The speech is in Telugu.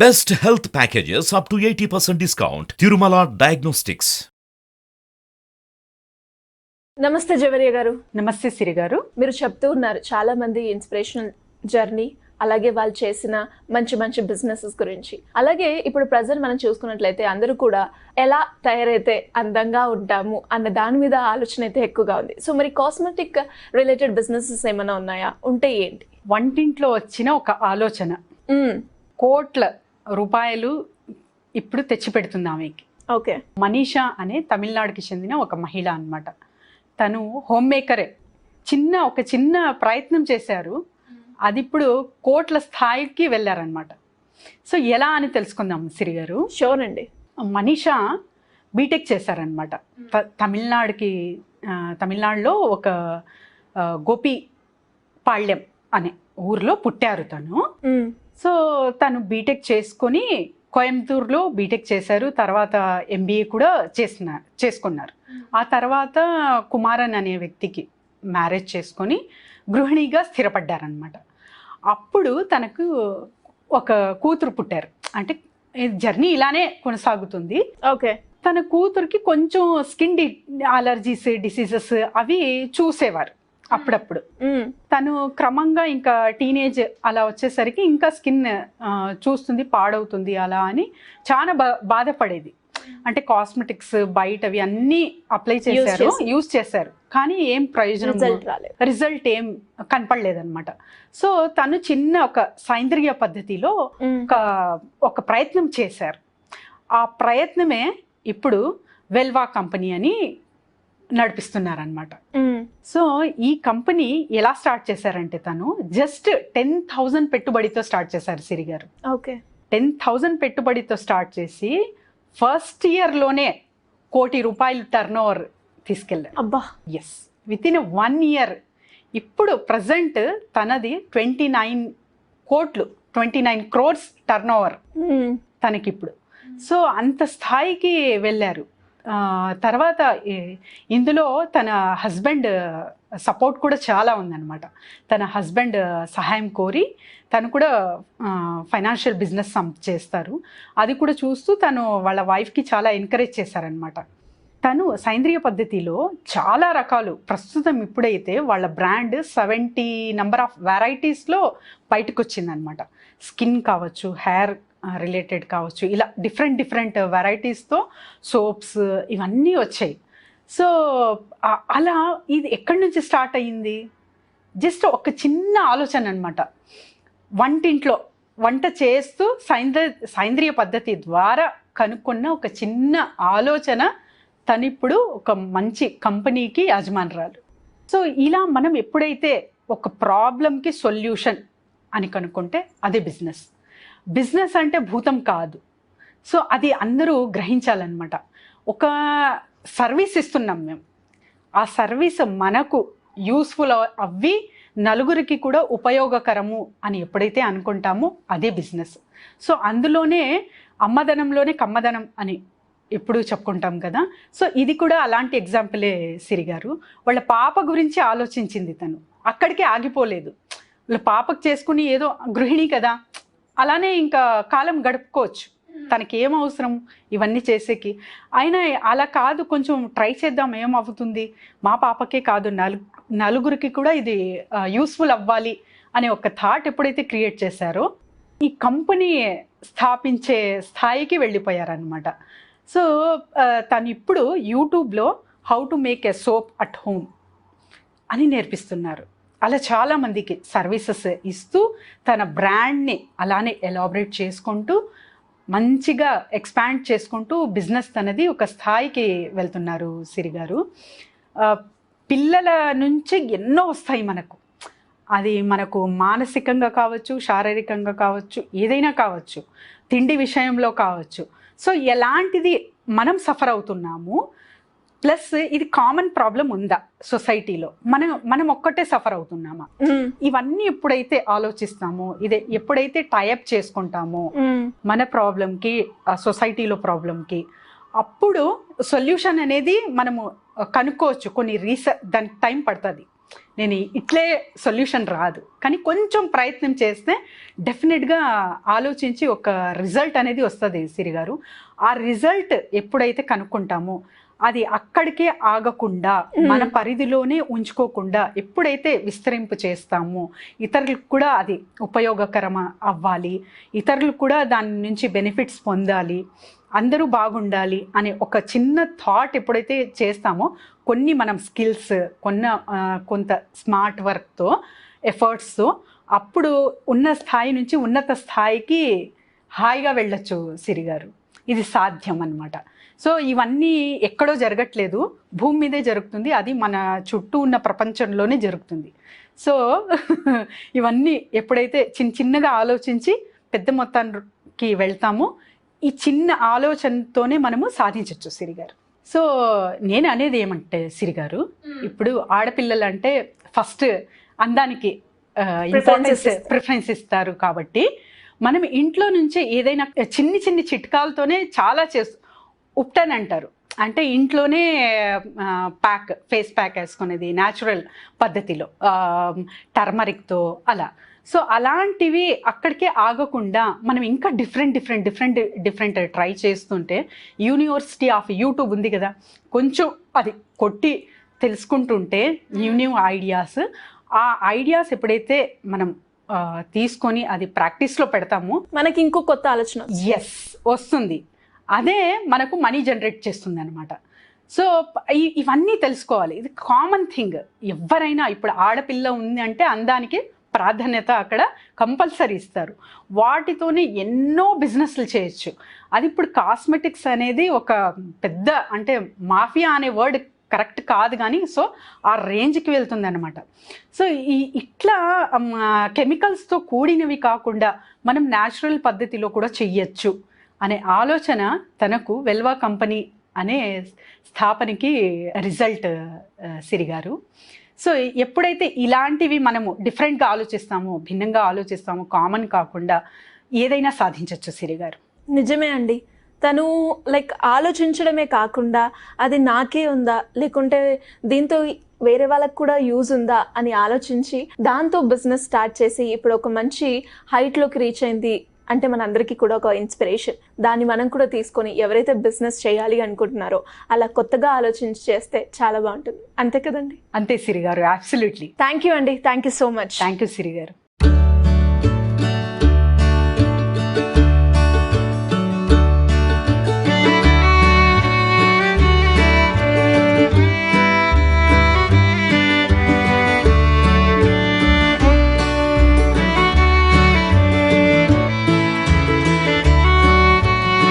Best health packages up to 80% discount. Tirumala Diagnostics. నమస్తే జవరియా గారు. నమస్తే సిరి గారు. మీరు చెప్తూ ఉన్నారు చాలా మంది ఇన్స్పిరేషనల్ జర్నీ, అలాగే వాళ్ళు చేసిన మంచి మంచి బిజినెసెస్ గురించి. అలాగే ఇప్పుడు ప్రజెంట్ మనం చూసుకున్నట్లయితే అందరూ కూడా ఎలా తయారైతే అందంగా ఉంటాము అన్న దాని మీద ఆలోచన అయితే ఎక్కువగా ఉంది. సో మరి కాస్మెటిక్ రిలేటెడ్ బిజినెసెస్ ఏమైనా ఉన్నాయా? ఉంటే ఏంటి? వంటింట్లో వచ్చిన ఒక ఆలోచన కోట్ల రూపాయలు ఇప్పుడు తెచ్చి పెడుతుంది ఆమెకి. ఓకే. మనీషా అనే తమిళనాడుకి చెందిన ఒక మహిళ అన్నమాట. తను హోమ్ మేకరే. ఒక చిన్న ప్రయత్నం చేశారు, అది ఇప్పుడు కోట్ల స్థాయికి వెళ్ళారనమాట. సో ఎలా అని తెలుసుకుందాం సిరి గారు. షూర్ అండి. మనీషా బీటెక్ చేశారనమాట. తమిళనాడులో ఒక గోపిపాళ్యం అనే ఊర్లో పుట్టారు తను. సో తను బీటెక్ చేసుకొని కోయంబత్తూరులో బీటెక్ చేశారు. తర్వాత ఎంబీఏ కూడా చేసుకున్నారు. ఆ తర్వాత కుమారన్ అనే వ్యక్తికి మ్యారేజ్ చేసుకొని గృహిణిగా స్థిరపడ్డారనమాట. అప్పుడు తనకు ఒక కూతురు పుట్టారు. అంటే జర్నీ ఇలానే కొనసాగుతుంది. ఓకే. తన కూతురికి కొంచెం స్కిన్ అలర్జీస్, డిసీజెస్ అవి చూసేవారు అప్పుడప్పుడు. తను క్రమంగా ఇంకా టీనేజ్ అలా వచ్చేసరికి ఇంకా స్కిన్ చూస్తుంది, పాడవుతుంది అలా అని చాలా బాధపడేది. అంటే కాస్మెటిక్స్ బయటవి అన్నీ అప్లై చేశారు, యూజ్ చేశారు, కానీ ఏం ప్రయోజనం, రిజల్ట్ ఏం కనపడలేదన్నమాట. సో తను ఒక సైంద్రియ పద్ధతిలో ఒక ప్రయత్నం చేశారు. ఆ ప్రయత్నమే ఇప్పుడు వెల్వా కంపెనీ అని నడిపిస్తున్నారనమాట. సో ఈ కంపెనీ ఎలా స్టార్ట్ చేశారంటే తను జస్ట్ 10,000 పెట్టుబడితో స్టార్ట్ చేశారు సిరి గారు. ఓకే. 10,000 పెట్టుబడితో స్టార్ట్ చేసి ఫస్ట్ ఇయర్లోనే ₹1 కోటి టర్న్ ఓవర్ తీసుకెళ్ళారు. అబ్బా. Yes, within 1 year. ఇప్పుడు ప్రజెంట్ తనది 29 crores టర్న్ ఓవర్ తనకిప్పుడు. సో అంత స్థాయికి వెళ్ళారు. తర్వాత ఇందులో తన హస్బెండ్ సపోర్ట్ కూడా చాలా ఉందన్నమాట. తన హస్బెండ్ సహాయం కోరి తను కూడా ఫైనాన్షియల్ బిజినెస్ చేస్తారు. అది కూడా చూస్తూ తను వాళ్ళ వైఫ్కి చాలా ఎంకరేజ్ చేశారనమాట. తను సైంద్రియ పద్ధతిలో చాలా రకాలు ప్రస్తుతం ఇప్పుడైతే వాళ్ళ బ్రాండ్ 70 నెంబర్ ఆఫ్ వెరైటీస్లో బయటకు వచ్చిందనమాట. స్కిన్ కావచ్చు, హెయిర్ రిలేటెడ్ కావచ్చు, ఇలా డిఫరెంట్ వెరైటీస్తో సోప్స్ ఇవన్నీ వచ్చాయి. సో అలా ఇది ఎక్కడి నుంచి స్టార్ట్ అయ్యింది? జస్ట్ ఒక చిన్న ఆలోచన అనమాట. వంటింట్లో వంట చేస్తూ సైంద్రియ పద్ధతి ద్వారా కనుక్కున్న ఒక చిన్న ఆలోచన తనిప్పుడు ఒక మంచి కంపెనీకి యజమానురాలు. సో ఇలా మనం ఎప్పుడైతే ఒక ప్రాబ్లంకి సొల్యూషన్ అని కనుక్కుంటే అదే బిజినెస్. బిజినెస్ అంటే భూతం కాదు. సో అది అందరూ గ్రహించాలన్నమాట. ఒక సర్వీస్ ఇస్తున్నాం మేము, ఆ సర్వీస్ మనకు యూస్ఫుల్ అవ్వి నలుగురికి కూడా ఉపయోగకరము అని ఎప్పుడైతే అనుకుంటామో అదే బిజినెస్. సో అందులోనే అమ్మదనంలోనే కమ్మదనం అని ఎప్పుడు చెప్పుకుంటాం కదా. సో ఇది కూడా అలాంటి ఎగ్జాంపులే సిరి గారు. వాళ్ళ పాప గురించి ఆలోచించింది తను, అక్కడికే ఆగిపోలేదు. వాళ్ళ పాపకు చేసుకుని ఏదో గృహిణి కదా, అలానే ఇంకా కాలం గడుపుకోవచ్చు, తనకి ఏం అవసరం ఇవన్నీ చేసేకి. అయినా అలా కాదు, కొంచెం ట్రై చేద్దాం ఏమవుతుంది, మా పాపకే కాదు నలుగురికి కూడా ఇది యూస్ఫుల్ అవ్వాలి అనే ఒక థాట్ ఎప్పుడైతే క్రియేట్ చేశారో ఈ కంపెనీ స్థాపించే స్థాయికి వెళ్ళిపోయారనమాట. సో తను ఇప్పుడు యూట్యూబ్లో how to make a soap at home అని నేర్పిస్తున్నారు. అలా చాలామందికి సర్వీసెస్ ఇస్తూ తన బ్రాండ్ని అలానే ఎలాబరేట్ చేసుకుంటూ మంచిగా ఎక్స్పాండ్ చేసుకుంటూ బిజినెస్ తనది ఒక స్థాయికి వెళ్తున్నారు సిరి గారు. పిల్లల నుంచి ఎన్నో వస్తాయి మనకు, అది మనకు మానసికంగా కావచ్చు, శారీరకంగా కావచ్చు, ఏదైనా కావచ్చు, తిండి విషయంలో కావచ్చు. సో ఎలాంటిది మనం సఫర్ అవుతున్నాము, ప్లస్ ఇది కామన్ ప్రాబ్లం ఉందా సొసైటీలో, మనం ఒక్కటే సఫర్ అవుతున్నామా, ఇవన్నీ ఎప్పుడైతే ఆలోచిస్తామో, ఇదే ఎప్పుడైతే టైఅప్ చేసుకుంటామో మన ప్రాబ్లంకి, సొసైటీలో ప్రాబ్లంకి, అప్పుడు సొల్యూషన్ అనేది మనము కనుక్కోవచ్చు. కొన్ని దానికి టైం పడుతుంది. నేను ఇట్లే సొల్యూషన్ రాదు, కానీ కొంచెం ప్రయత్నం చేస్తే డెఫినెట్గా ఆలోచించి ఒక రిజల్ట్ అనేది వస్తుంది సిరి గారు. ఆ రిజల్ట్ ఎప్పుడైతే కనుక్కుంటామో అది అక్కడికే ఆగకుండా మన పరిధిలోనే ఉంచుకోకుండా ఎప్పుడైతే విస్తరింపు చేస్తామో ఇతరులకు కూడా అది ఉపయోగకరం అవ్వాలి, ఇతరులకు కూడా దాని నుంచి బెనిఫిట్స్ పొందాలి, అందరూ బాగుండాలి అనే ఒక చిన్న థాట్ ఎప్పుడైతే చేస్తామో కొన్ని మనం స్కిల్స్ కొంత స్మార్ట్ వర్క్తో ఎఫర్ట్స్తో అప్పుడు ఉన్న స్థాయి నుంచి ఉన్నత స్థాయికి హాయిగా వెళ్ళొచ్చు సిరి గారు. ఇది సాధ్యం అన్నమాట. సో ఇవన్నీ ఎక్కడో జరగట్లేదు, భూమి మీదే జరుగుతుంది, అది మన చుట్టూ ఉన్న ప్రపంచంలోనే జరుగుతుంది. సో ఇవన్నీ ఎప్పుడైతే చిన్నగా ఆలోచించి పెద్ద మొత్తానికి వెళ్తామో ఈ చిన్న ఆలోచనతోనే మనము సాధించవచ్చు సిరి గారు. సో నేను అనేది ఏమంటే సిరి గారు, ఇప్పుడు ఆడపిల్లలు అంటే ఫస్ట్ అందానికి ప్రిఫరెన్స్ ఇస్తారు కాబట్టి మనం ఇంట్లో నుంచే ఏదైనా చిన్ని చిట్కాలతోనే చాలా ఉప్టన్ అంటారు, అంటే ఇంట్లోనే ఫేస్ ప్యాక్ వేసుకునేది న్యాచురల్ పద్ధతిలో టర్మరిక్తో అలా. సో అలాంటివి అక్కడికే ఆగకుండా మనం ఇంకా డిఫరెంట్ ట్రై చేస్తుంటే యూనివర్సిటీ ఆఫ్ యూట్యూబ్ ఉంది కదా, కొంచెం అది కొట్టి తెలుసుకుంటుంటే న్యూ ఐడియాస్, ఆ ఐడియాస్ ఎప్పుడైతే మనం తీసుకొని అది ప్రాక్టీస్లో పెడతామో మనకి ఇంకో కొత్త ఆలోచన వస్తుంది, అదే మనకు మనీ జనరేట్ చేస్తుంది అనమాట. సో ఇవన్నీ తెలుసుకోవాలి, ఇది కామన్ థింగ్. ఎవరైనా ఇప్పుడు ఆడపిల్ల ఉంది అంటే అందానికి ప్రాధాన్యత అక్కడ కంపల్సరీ ఇస్తారు, వాటితోనే ఎన్నో బిజినెస్లు చేయొచ్చు. అది ఇప్పుడు కాస్మెటిక్స్ అనేది ఒక పెద్ద అంటే మాఫియా అనే వర్డ్ కరెక్ట్ కాదు కానీ సో ఆ రేంజ్కి వెళ్తుంది అనమాట. సో ఇట్లా కెమికల్స్తో కూడినవి కాకుండా మనం న్యాచురల్ పద్ధతిలో కూడా చెయ్యొచ్చు అనే ఆలోచన తనకు వెల్వా కంపెనీ అనే స్థాపనకి రిజల్ట్ సిరి గారు. సో ఎప్పుడైతే ఇలాంటివి మనము డిఫరెంట్గా ఆలోచిస్తామో, భిన్నంగా ఆలోచిస్తామో, కామన్ కాకుండా ఏదైనా సాధించవచ్చు సిరి గారు. నిజమే అండి, తను లైక్ ఆలోచించడమే కాకుండా అది నాకే ఉందా లేకుంటే దీంతో వేరే వాళ్ళకు కూడా యూజ్ ఉందా అని ఆలోచించి దాంతో బిజినెస్ స్టార్ట్ చేసి ఇప్పుడు ఒక మంచి హైట్లోకి రీచ్ అయింది అంటే మనందరికీ కూడా ఒక ఇన్స్పిరేషన్. దాన్ని మనం కూడా తీసుకొని ఎవరైతే బిజినెస్ చేయాలి అనుకుంటున్నారో అలా కొత్తగా ఆలోచించి చేస్తే చాలా బాగుంటుంది. అంతే కదండి? అంతే సిరి గారు, అబ్సల్యూట్లీ. థ్యాంక్ యూ అండి, thank you so much. Thank you Siri గారు.